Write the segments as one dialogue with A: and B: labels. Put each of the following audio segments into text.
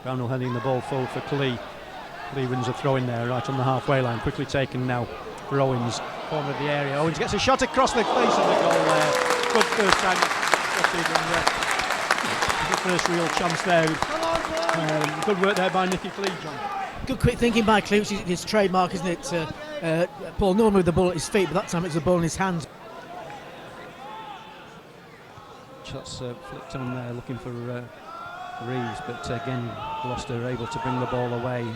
A: Brownhill heading the ball forward for Clee. Clee wins a throw in there right on the halfway line, quickly taken now for Owens, corner of the area. Owens gets a shot across the face of the goal there. Good first time the first real chance there. Good work there by Nicky Clee, John.
B: Good quick thinking by Clee, which is his trademark, isn't it? Paul normally with the ball at his feet, but that time it's the ball in his hands.
A: Shots flicked on there, looking for Reeves, but again Gloucester are able to bring the ball away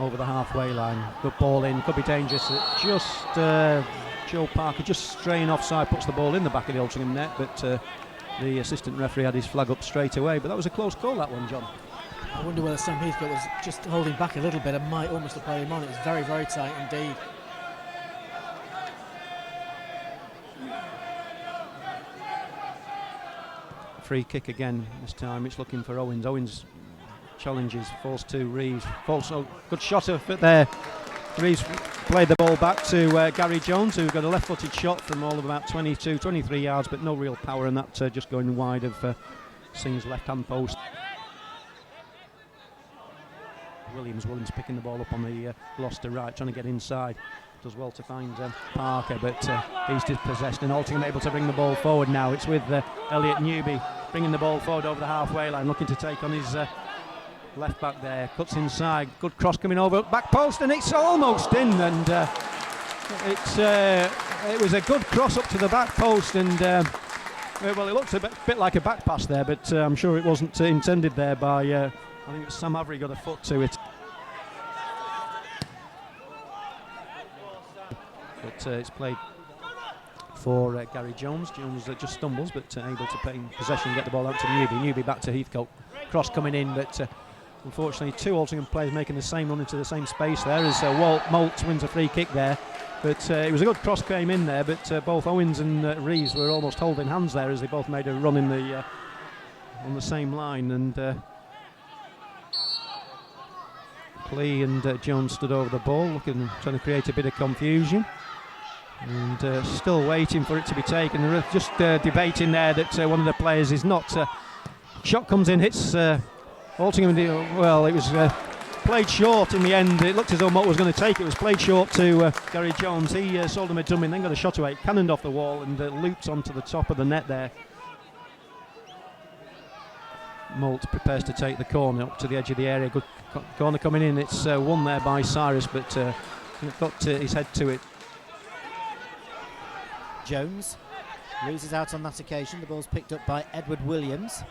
A: over the halfway line. Good ball in, could be dangerous. Just Joe Parker just straying offside, puts the ball in the back of the Altrincham net, but the assistant referee had his flag up straight away. But that was a close call, that one, John.
B: I wonder whether Sam Heathcote was just holding back a little bit and might almost have played him on. It was very, very tight indeed.
A: Free kick again, this time it's looking for Owens. Owens challenges, falls to Reeves. Good shot of it there. Reeves played the ball back to Gary Jones, who got a left-footed shot from all of about 22, 23 yards, but no real power in that, just going wide of Singh's left-hand post. Williams picking the ball up on the Gloucester right, trying to get inside. Does well to find Parker, but he's dispossessed, and Altrincham able to bring the ball forward now. It's with Elliot Newby bringing the ball forward over the halfway line, looking to take on his left back there. Cuts inside, good cross coming over, back post, and it's almost in. And it was a good cross up to the back post, and well, it looked a bit like a back pass there, but I'm sure it wasn't intended there by. I think it was Sam Avery got a foot to it. But it's played for Gary Jones. Jones just stumbles, but able to pay possession and get the ball out to Newby. Newby back to Heathcote. Cross coming in, but unfortunately two Altrincham players making the same run into the same space there as Moult wins a free kick there. But it was a good cross came in there, but both Owens and Reeves were almost holding hands there as they both made a run in the on the same line. And Clee and Jones stood over the ball, trying to create a bit of confusion, and still waiting for it to be taken. They're just debating there that one of the players is not. Shot comes in, hits Altrincham. Well, it was played short in the end. It looked as though Mott was going to take it. It was played short to Gary Jones. He sold him a dummy and then got a shot away, cannoned off the wall and looped onto the top of the net there. Moult prepares to take the corner up to the edge of the area. Good corner coming in. It's won there by Cyrus, but got his head to it.
C: Jones loses out on that occasion. The ball's picked up by Edward Williams.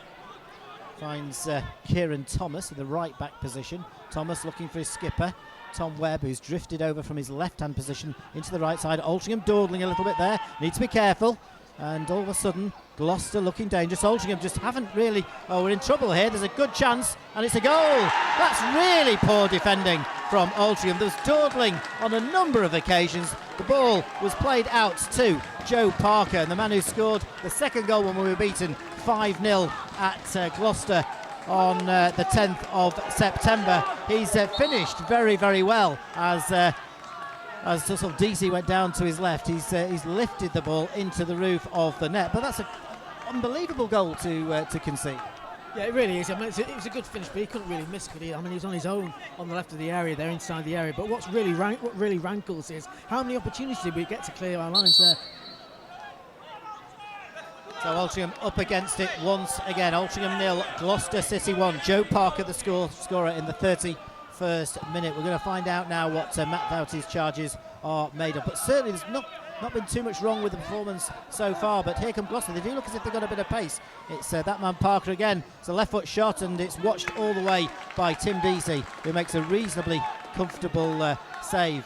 C: Finds Kieran Thomas in the right back position. Thomas looking for his skipper, Tom Webb, who's drifted over from his left hand position into the right side. Altrincham dawdling a little bit there. Needs to be careful. And all of a sudden, Gloucester looking dangerous. Altrincham just haven't really. Oh, we're in trouble here. There's a good chance, and it's a goal. That's really poor defending from Altrincham. There's dawdling on a number of occasions. The ball was played out to Joe Parker, and the man who scored the second goal when we were beaten 5-0 at Gloucester on the 10th of September. He's finished very, very well as sort of DC went down to his left. He's lifted the ball into the roof of the net, but that's an unbelievable goal to concede.
B: Yeah, it really is. I mean, it was a good finish, but he couldn't really miss, could he? I mean, he was on his own on the left of the area there, inside the area. But what really rankles is how many opportunities did we get to clear our lines there?
C: So Altrincham up against it once again. Altrincham 0, Gloucester City 1. Joe Parker the scorer in the 31st minute. We're going to find out now what Matt Doughty's charges are made of. But certainly there's not been too much wrong with the performance so far. But here come Gloucester. They do look as if they've got a bit of pace. It's that man Parker again. It's a left foot shot, and it's watched all the way by Tim Deasy, who makes a reasonably comfortable save.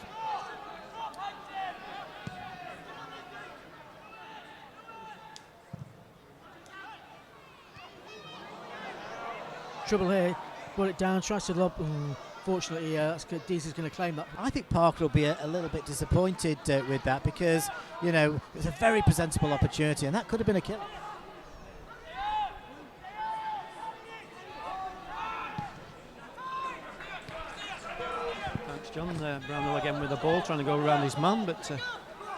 B: Trouble here, put it down, tries to lob. Fortunately, that's good. Deasy's going to claim that.
C: I think Parker will be a little bit disappointed with that, because you know it's a very presentable opportunity, and that could have been a kill.
A: Thanks, John. Brownhill again with the ball, trying to go around his man, but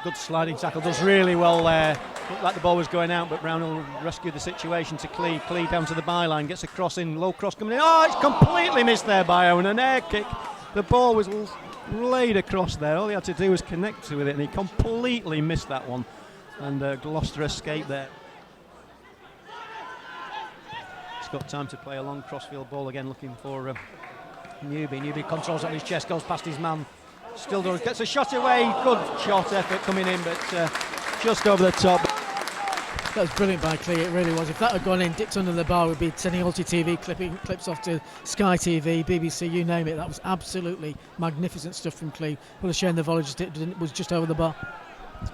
A: good sliding tackle, does really well there. Looked like the ball was going out, but Brownhill rescued the situation to Clee. Clee down to the byline, gets a cross in, low cross coming in. Oh, it's completely missed there by Owen, an air kick. The ball was laid across there, all he had to do was connect with it, and he completely missed that one. And Gloucester escaped there. He's got time to play a long crossfield ball again, looking for Newby. Newby controls on his chest, goes past his man. Still does, gets a shot away. Good shot effort coming in, but just over the top.
B: That was brilliant by Clee, it really was. If that had gone in, dipped under the bar, we'd be sending Alti TV clips off to Sky TV, BBC, you name it. That was absolutely magnificent stuff from Clee. What a shame the volley was just over the bar.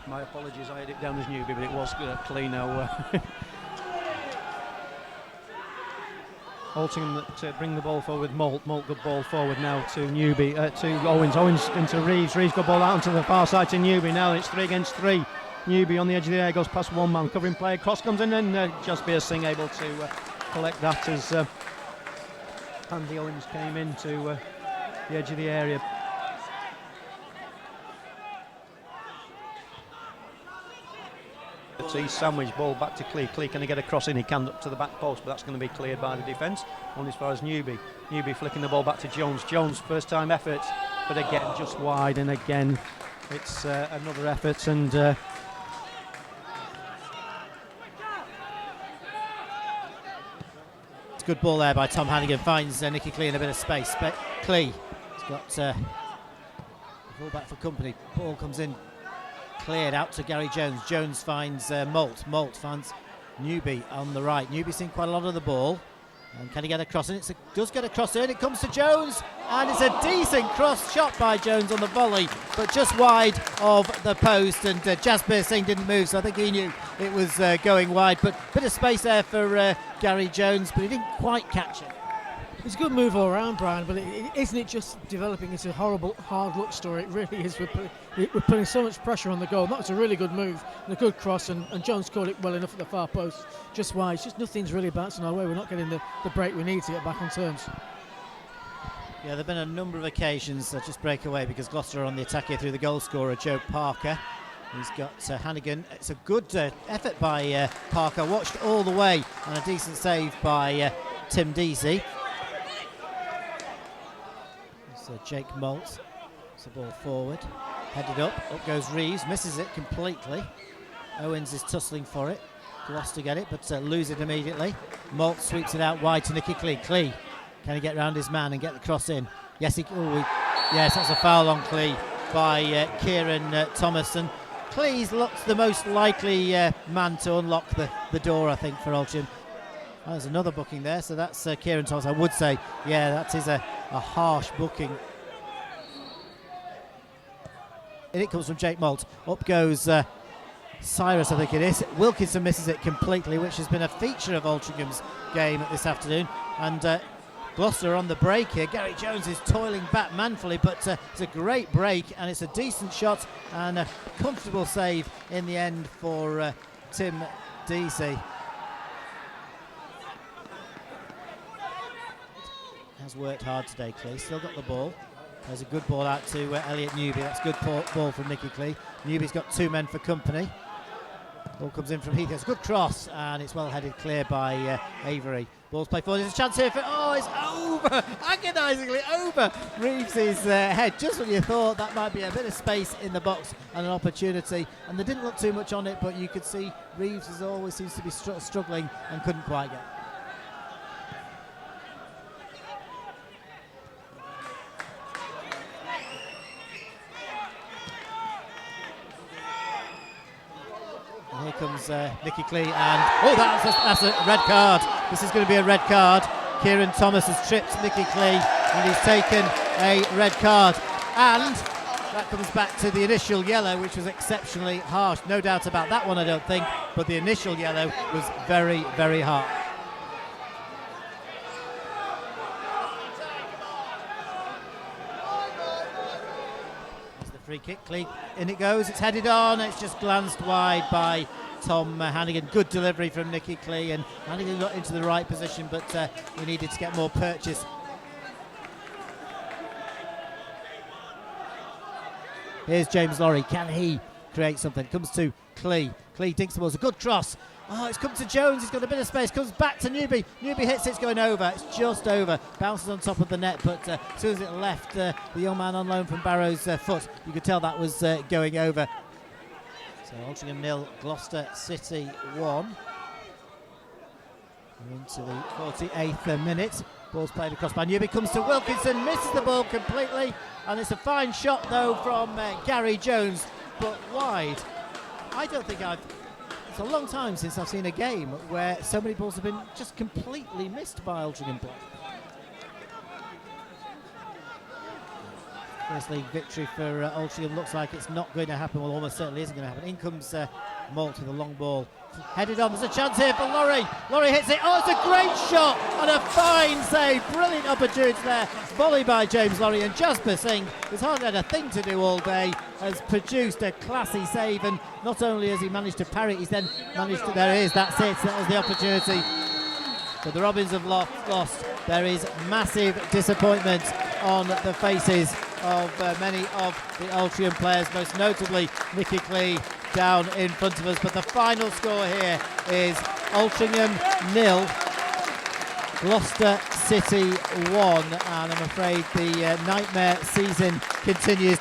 A: My apologies, I had it down as Newby, but it was Clee now. Altrincham that bring the ball forward with Molt. Molt good ball forward now to Newby, to Owens. Owens into Reeves. Reeves good ball out onto the far side to Newby. Now it's 3 against 3. Newby on the edge of the area, goes past one man, covering play. Cross comes in, and Jasbir Singh able to collect that as Andy Owens came into the edge of the area. He's sandwich ball back to Clee. Clee, can he get a cross in? He can up to the back post, but that's going to be cleared by the defence. On as far as Newby. Newby flicking the ball back to Jones. Jones, first time effort, but again just wide, and again it's another effort, and
C: it's a good ball there by Tom Hannigan, finds Nicky Clee in a bit of space, but Clee has got the ball back for company. Ball comes in, cleared out to Gary Jones. Jones finds Molt. Molt finds Newby on the right. Newby's seen quite a lot of the ball. And can he get a cross in? Does get a cross in. It comes to Jones, and it's a decent cross shot by Jones on the volley, but just wide of the post. And Jasbir Singh didn't move, so I think he knew it was going wide. But bit of space there for Gary Jones, but he didn't quite catch it.
B: It's a good move all around, Brian, but isn't it just developing into a horrible, hard luck story? It really is. We're putting so much pressure on the goal. That was a really good move and a good cross, and Jones caught it well enough at the far post, just wide. It's just nothing's really bouncing our way. We're not getting the break we need to get back on terms.
C: Yeah, there have been a number of occasions that just break away because Gloucester are on the attack here through the goal scorer, Joe Parker. He's got Hannigan. It's a good effort by Parker, watched all the way, and a decent save by Tim Deasy. Jake Molt, it's the ball forward, headed up goes Reeves, misses it completely. Owens is tussling for it, Gloucester get it, but lose it immediately. Molt sweeps it out wide to Nicky Clee. Clee, can he get round his man and get the cross in? Yes, yes, that's a foul on Clee by Kieran Thomas, and Clee's the most likely man to unlock the door, I think, for Altrincham. There's another booking there, so that's Kieran Thomas. I would say, yeah, that is a harsh booking. And it comes from Jake Molt. Up goes Cyrus, I think it is. Wilkinson misses it completely, which has been a feature of Altrincham's game this afternoon. And Gloucester on the break here. Gary Jones is toiling back manfully, but it's a great break, and it's a decent shot and a comfortable save in the end for Tim Deasy. Has worked hard today, Clee. Still got the ball. There's a good ball out to Elliot Newby. That's good ball from Nicky Clee. Newby's got 2 men for company. Ball comes in from Heath. It's a good cross, and it's well headed clear by Avery. Ball's played forward. There's a chance here for. Oh, it's over! Agonisingly over Reeves' head. Just when you thought that might be a bit of space in the box and an opportunity. And they didn't look too much on it, but you could see Reeves, as always, seems to be struggling and couldn't quite get it. Here comes Nicky Clee, and that's a red card. This is going to be a red card. Kieran Thomas has tripped Nicky Clee, and he's taken a red card. And that comes back to the initial yellow, which was exceptionally harsh. No doubt about that one, I don't think, but the initial yellow was very, very harsh. Free kick, Clee, in it goes, it's headed on, it's just glanced wide by Tom Hannigan. Good delivery from Nicky Clee, and Hannigan got into the right position, but we needed to get more purchase. Here's James Lorry, can he create something. Comes to Clee. Clee dinks the ball. It's a good cross. Oh, it's come to Jones. He's got a bit of space. Comes back to Newby. Newby hits it. It's going over. It's just over. Bounces on top of the net. But as soon as it left the young man on loan from Barrow's foot, you could tell that was going over. So Altrincham 0, Gloucester City 1. We're into the 48th minute. Ball's played across by Newby. Comes to Wilkinson. Misses the ball completely. And it's a fine shot, though, from Gary Jones. But wide. I don't think it's a long time since I've seen a game where so many balls have been just completely missed by Altrincham play. First league victory for Altrincham. Looks like it's not going to happen. Well, almost certainly isn't going to happen. In comes Malt with a long ball. Headed on. There's a chance here for Laurie. Laurie hits it. Oh, it's a great shot and a fine save. Brilliant opportunity there. Volley by James Laurie, and Jasper Singh, who's hardly had a thing to do all day, has produced a classy save. And not only has he managed to parry it, he's then managed to. There it is. That's it. That was the opportunity. But the Robins have lost. There is massive disappointment on the faces of many of the Altrincham players, most notably Nicky Clee down in front of us. But the final score here is Altrincham 0, Gloucester City 1, and I'm afraid the nightmare season continues.